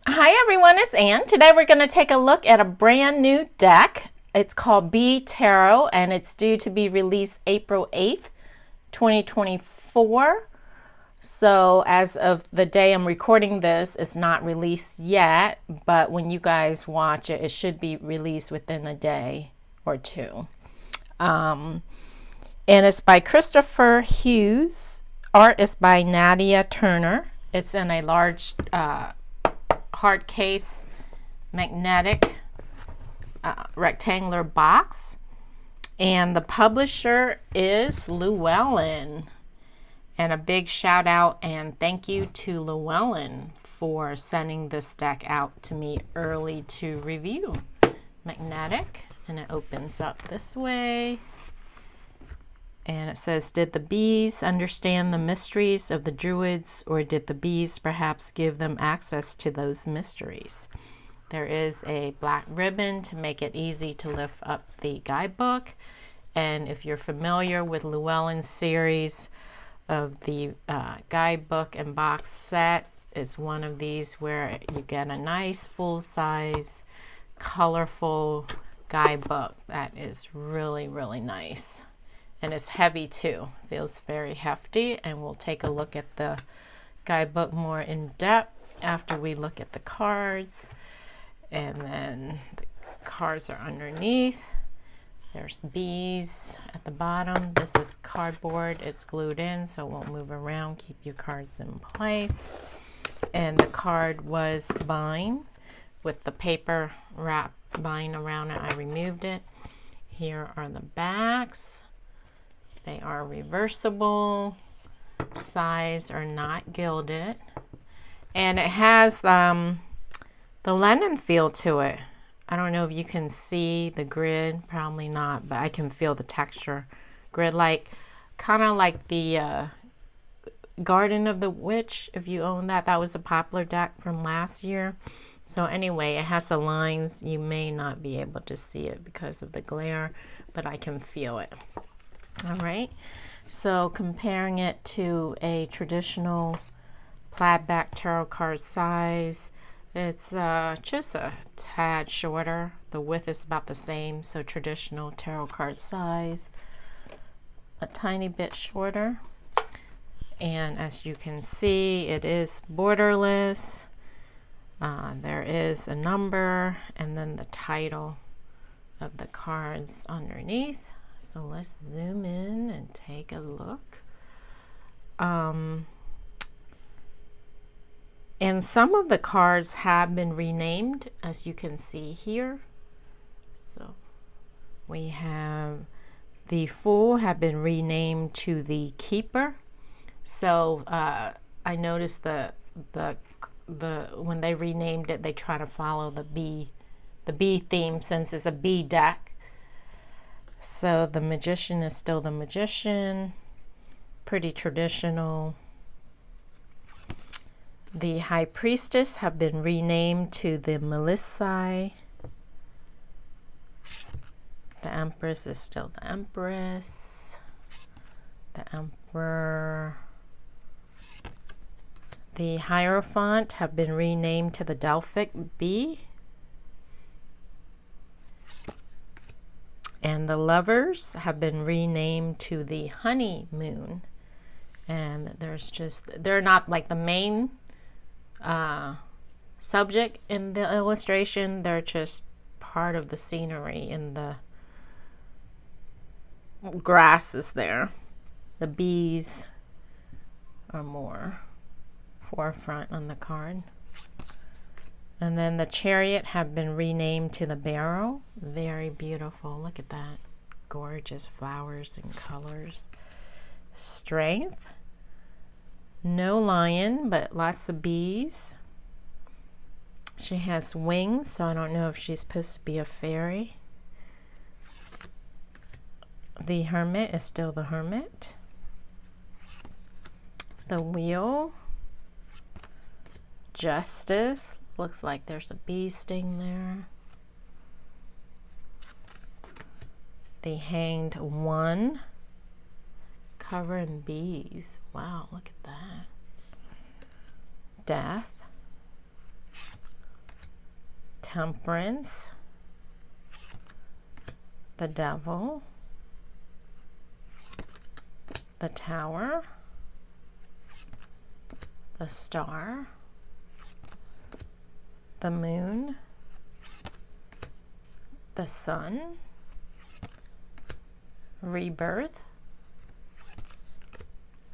Hi everyone, it's Ann. Today we're going to take a look at a brand new deck. It's called Bee Tarot and it's due to be released April 8th, 2024. So as of the day I'm recording this, it's not released yet, but when you guys watch it, it should be released within a day or two. And it's by Kristoffer Hughes. Art is by Nadia Turner. It's in a large hard case magnetic rectangular box, and the publisher is Llewellyn. And a big shout out and thank you to Llewellyn for sending this deck out to me early to review. Magnetic, and it opens up this way. And it says, did the bees understand the mysteries of the druids, or did the bees perhaps give them access to those mysteries? There is a black ribbon to make it easy to lift up the guidebook. And if you're familiar with Llewellyn's series of the guidebook and box set, it's one of these where you get a nice full-size, colorful guidebook that is really, really nice. And it's heavy too, feels very hefty, and we'll take a look at the guidebook more in depth after we look at the cards. And then the cards are underneath. There's bees at the bottom. This is cardboard, it's glued in so it won't move around. Keep your cards in place. And the card was bind with the paper wrap bind around it. I removed it. Here are the backs. They are reversible, size are not gilded, and it has the linen feel to it. I don't know if you can see the grid, probably not, but I can feel the texture. Grid, like kind of like the Garden of the Witch, if you own that. That was a popular deck from last year. So anyway, it has the lines. You may not be able to see it because of the glare, but I can feel it. All right, so comparing it to a traditional plaid back tarot card size, it's just a tad shorter. The width is about the same, so traditional tarot card size, a tiny bit shorter. And as you can see, it is borderless. There is a number and then the title of the cards underneath. So let's zoom in and take a look. And some of the cards have been renamed, as you can see here. So we have the Fool have been renamed to the Keeper. So I noticed the when they renamed it, they try to follow the bee theme since it's a bee deck. So the Magician is still the Magician, pretty traditional. The High Priestess have been renamed to the Melissae. The Empress is still the Empress. The Emperor. The Hierophant have been renamed to the Delphic Bee. And the Lovers have been renamed to the Honeymoon. And they're not like the main subject in the illustration. They're just part of the scenery, and the grass is there. The bees are more forefront on the card. And then the Chariot have been renamed to the Barrow. Very beautiful. Look at that. Gorgeous flowers and colors. Strength. No lion, but lots of bees. She has wings, so I don't know if she's supposed to be a fairy. The Hermit is still the Hermit. The Wheel. Justice. Looks like there's a bee sting there. The Hanged One. Cover in bees. Wow, look at that. Death. Temperance, the Devil, the Tower, the Star, the Moon, the Sun, Rebirth,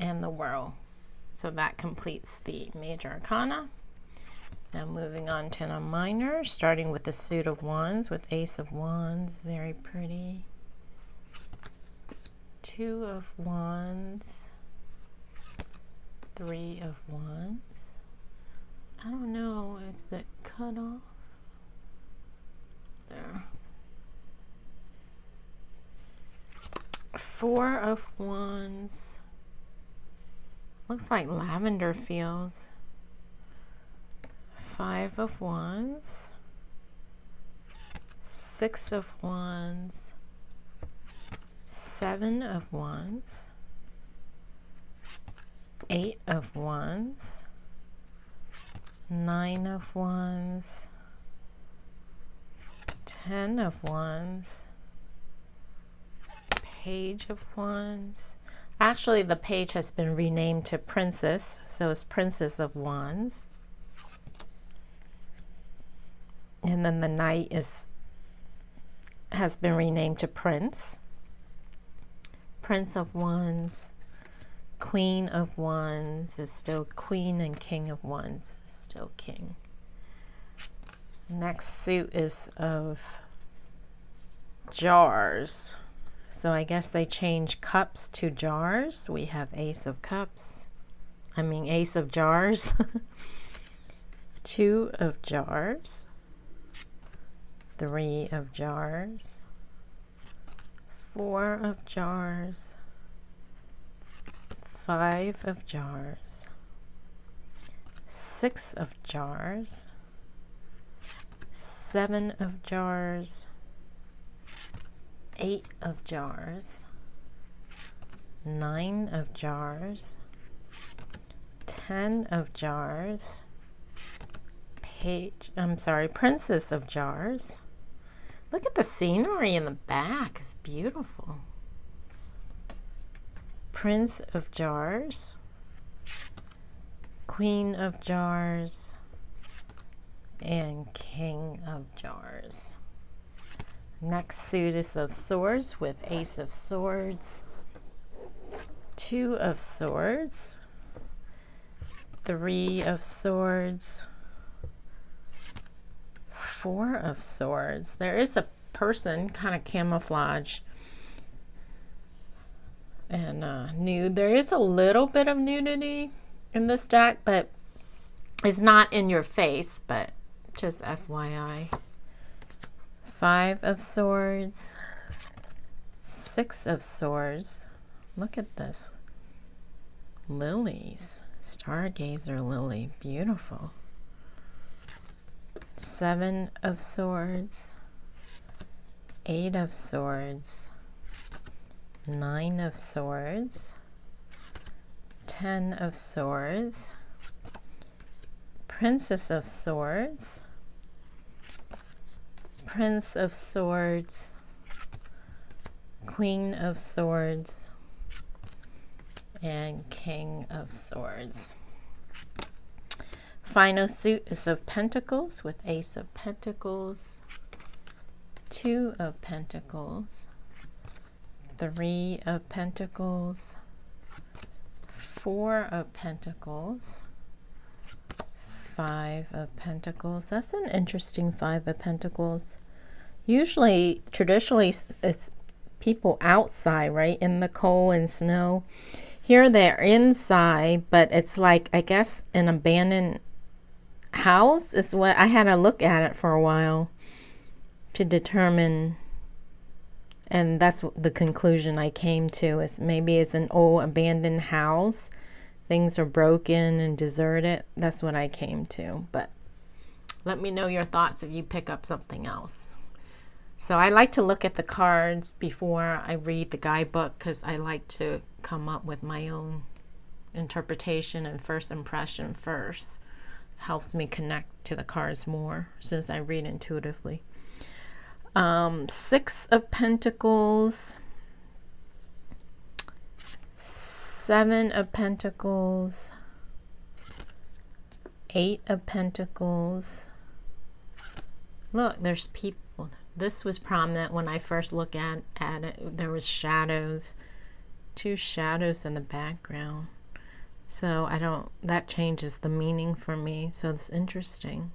and the World. So that completes the major arcana. Now moving on to the minor, starting with the suit of wands with Ace of Wands, very pretty. Two of Wands, Three of Wands. I don't know, is it cut off? There. Four of Wands. Looks like lavender feels. Five of Wands. Six of Wands. Seven of Wands. Eight of Wands. Nine of Wands. 10 of Wands. Page of Wands. Actually, the page has been renamed to Princess, so it's Princess of Wands. And then the Knight has been renamed to Prince. Prince of Wands. Queen of Wands is still Queen, and King of Wands is still King. Next suit is of jars. So I guess they change cups to jars. We have Ace of Cups. Ace of Jars. Two of Jars. Three of Jars. Four of Jars. Five of Jars. Six of Jars. Seven of Jars. Eight of Jars. Nine of Jars. 10 of Jars. Princess of Jars. Look at the scenery in the back, it's beautiful. Prince of Jars. Queen of Jars. And King of Jars. Next suit is of Swords with Ace of Swords. Two of Swords. Three of Swords. Four of Swords. There is a person, kind of camouflage and nude. There is a little bit of nudity in this deck, but it's not in your face, but just FYI. Five of Swords. Six of Swords. Look at this. Lilies. Stargazer lily. Beautiful. Seven of Swords. Eight of Swords. Nine of Swords. 10 of Swords. Princess of Swords. Prince of Swords. Queen of Swords. And King of Swords. Final suit is of Pentacles with Ace of Pentacles. Two of Pentacles. Three of Pentacles. Four of Pentacles. Five of Pentacles. That's an interesting Five of Pentacles. Usually, traditionally, it's people outside, right? In the cold and snow. Here they're inside, but it's like, I guess, an abandoned house is what I had to look at it for a while to determine. And that's the conclusion I came to, is maybe it's an old abandoned house. Things are broken and deserted. That's what I came to. But let me know your thoughts if you pick up something else. So I like to look at the cards before I read the guidebook, because I like to come up with my own interpretation and first impression first. helps me connect to the cards more since I read intuitively. 6 of Pentacles, 7 of Pentacles, 8 of Pentacles. Look, there's people. This was prominent when I first looked at it. There was shadows, 2 shadows in the background. So that changes the meaning for me. So it's interesting.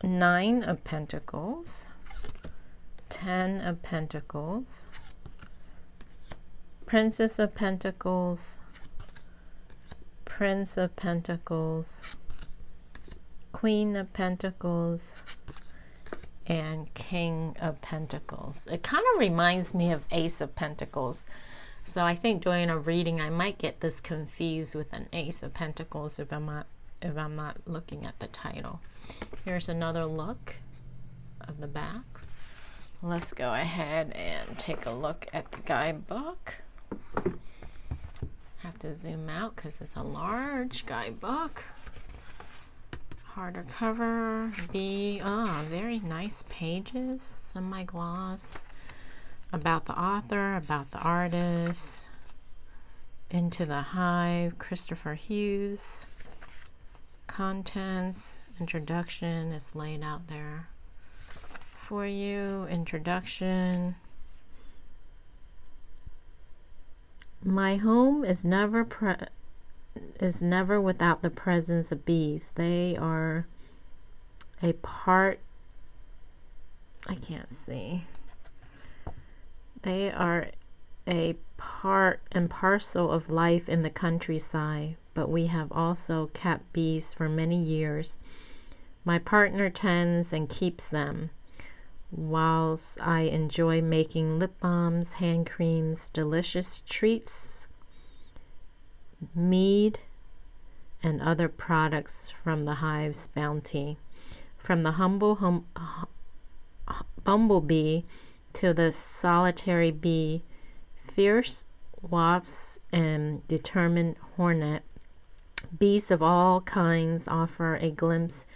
9 of Pentacles, 10 of Pentacles, Princess of Pentacles, Prince of Pentacles, Queen of Pentacles, and King of Pentacles. It kind of reminds me of Ace of Pentacles. So I think during a reading I might get this confused with an Ace of Pentacles if I'm not looking at the title. Here's another look of the back. Let's go ahead and take a look at the guidebook. Have to zoom out because it's a large guidebook. Harder cover. Very nice pages. Semi-gloss. About the author, about the artist. Into the Hive, Kristoffer Hughes. Contents, introduction is laid out there for you. Introduction. My home is never without the presence of bees. They are a part, I can't see. They are a part and parcel of life in the countryside, but we have also kept bees for many years. My partner tends and keeps them, whilst I enjoy making lip balms, hand creams, delicious treats, mead, and other products from the hive's bounty. From the humble bumblebee to the solitary bee, fierce wasps and determined hornet, bees of all kinds offer a glimpse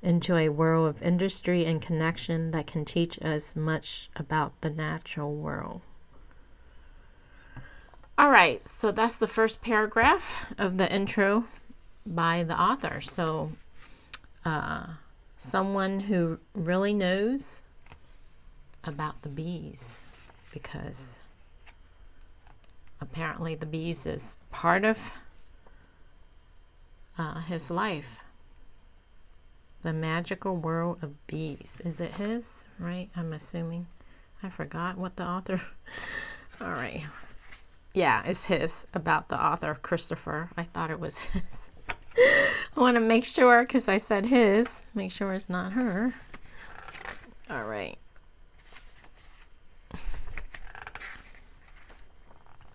into a world of industry and connection that can teach us much about the natural world. All right, so that's the first paragraph of the intro by the author. So someone who really knows about the bees, because apparently the bees is part of his life. The magical world of bees. Is it his? Right? I'm assuming. I forgot what the author... All right. Yeah, it's his. About the author, Kristoffer. I thought it was his. I want to make sure, because I said his. Make sure it's not her. All right.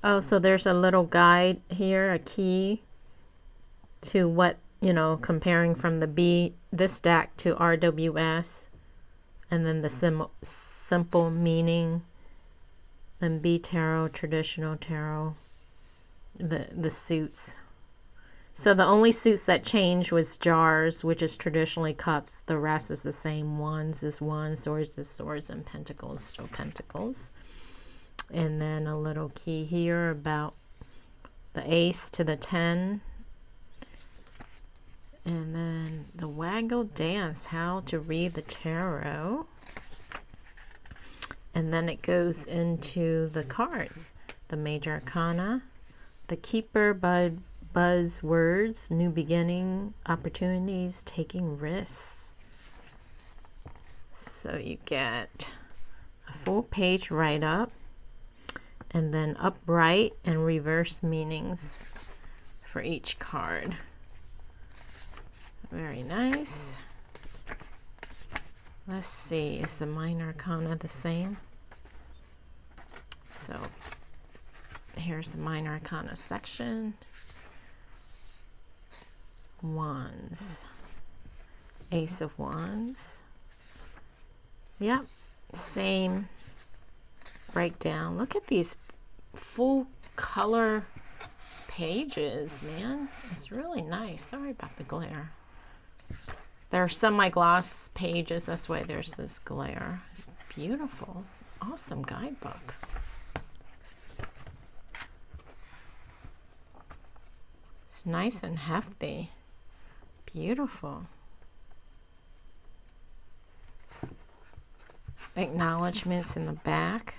Oh, so there's a little guide here, a key to what, comparing from the B, this deck to RWS, and then the simple meaning, then B tarot, traditional tarot, the suits. So the only suits that changed was jars, which is traditionally cups. The rest is the same. Wands is wands, swords is swords, and pentacles still pentacles. And then a little key here about the ace to the 10. And then the waggle dance, how to read the tarot. And then it goes into the cards. The major arcana, the keeper, buzzwords, new beginning, opportunities, taking risks. So you get a full page write-up, and then upright and reverse meanings for each card. Very nice. Let's see, is the minor arcana the same? So here's the minor arcana section. Wands. Ace of Wands. Yep, same breakdown. Look at these full color pages, man. It's really nice. Sorry about the glare. They're semi-gloss pages. That's why there's this glare. It's beautiful. Awesome guidebook. It's nice and hefty. Beautiful. Acknowledgements in the back.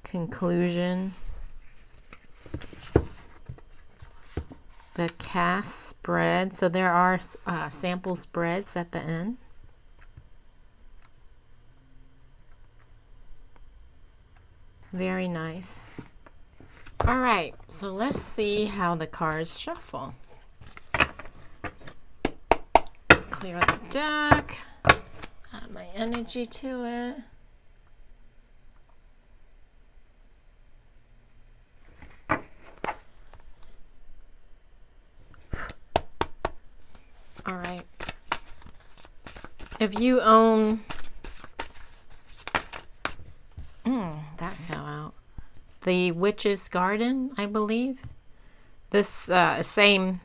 Conclusion. The cast spread. So there are sample spreads at the end. Very nice. All right, so let's see how the cards shuffle. Clear the deck. Add my energy to it. All right. If you own, that fell out. The Witch's Garden, I believe. This same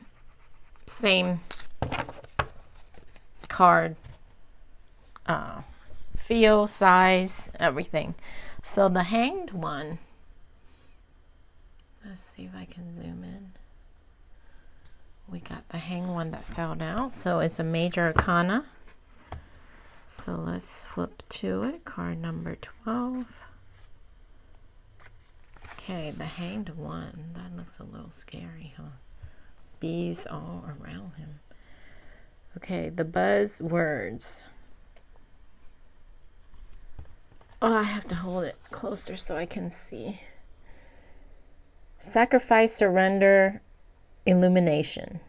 card, feel, size, everything. So the Hanged one. Let's see if I can zoom in. We got the Hanged one that fell out. So it's a major arcana. So let's flip to it. Card number 12. Okay, the Hanged one. That looks a little scary, huh? Bees all around him. Okay, the buzzwords. Oh, I have to hold it closer so I can see. Sacrifice, surrender, illumination.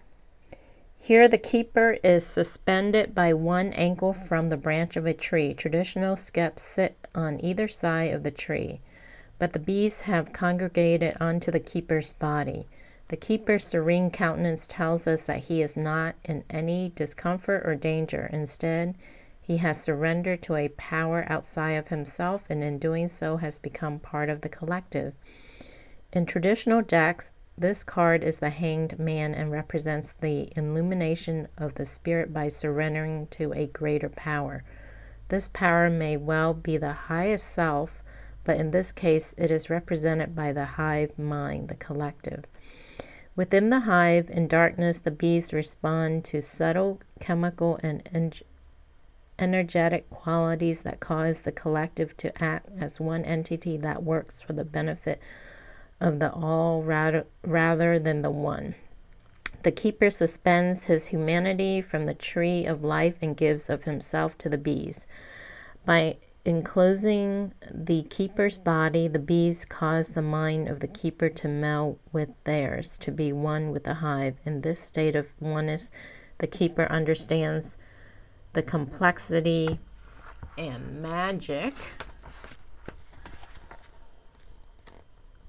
Here the keeper is suspended by one ankle from the branch of a tree. Traditional skeps sit on either side of the tree, but the bees have congregated onto the keeper's body. The keeper's serene countenance tells us that he is not in any discomfort or danger. Instead, he has surrendered to a power outside of himself, and in doing so has become part of the collective. In traditional decks, this card is the Hanged Man and represents the illumination of the spirit by surrendering to a greater power. This power may well be the highest self, but in this case, it is represented by the hive mind, the collective. Within the hive, in darkness, the bees respond to subtle chemical and energetic qualities that cause the collective to act as one entity that works for the benefit of the all rather than the one. The keeper suspends his humanity from the tree of life and gives of himself to the bees. By enclosing the keeper's body, the bees cause the mind of the keeper to meld with theirs, to be one with the hive. In this state of oneness, the keeper understands the complexity and magic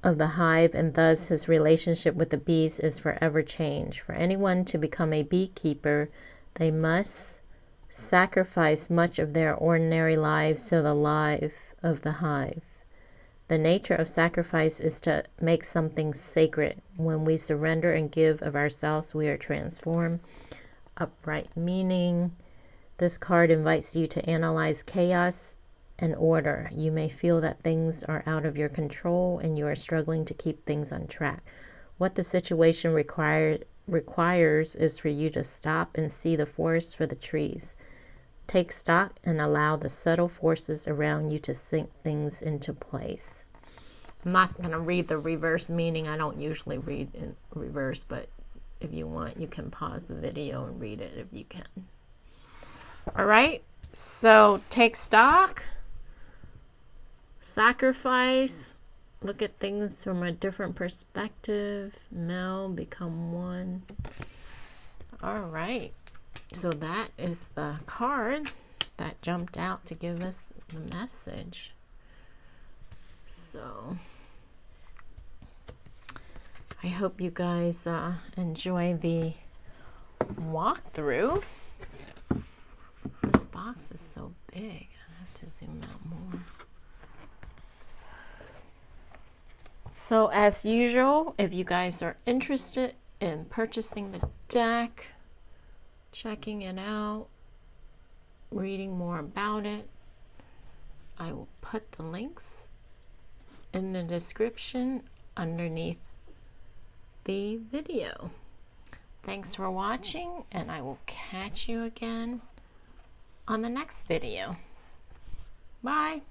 of the hive, and thus his relationship with the bees is forever changed. For anyone to become a beekeeper, they must sacrifice much of their ordinary lives to the life of the hive. The nature of sacrifice is to make something sacred. When we surrender and give of ourselves, we are transformed. Upright meaning. This card invites you to analyze chaos and order. You may feel that things are out of your control and you are struggling to keep things on track. What the situation requires is for you to stop and see the forest for the trees. Take stock and allow the subtle forces around you to sink things into place. I'm not going to read the reverse meaning. I don't usually read in reverse, but if you want, you can pause the video and read it if you can. All right, so take stock. Sacrifice, look at things from a different perspective, meld, become one. All right, so that is the card that jumped out to give us the message. So I hope you guys enjoy the walkthrough. This box is so big, I have to zoom out more. So as usual, if you guys are interested in purchasing the deck, checking it out, reading more about it, I will put the links in the description underneath the video. Thanks for watching, and I will catch you again on the next video. Bye.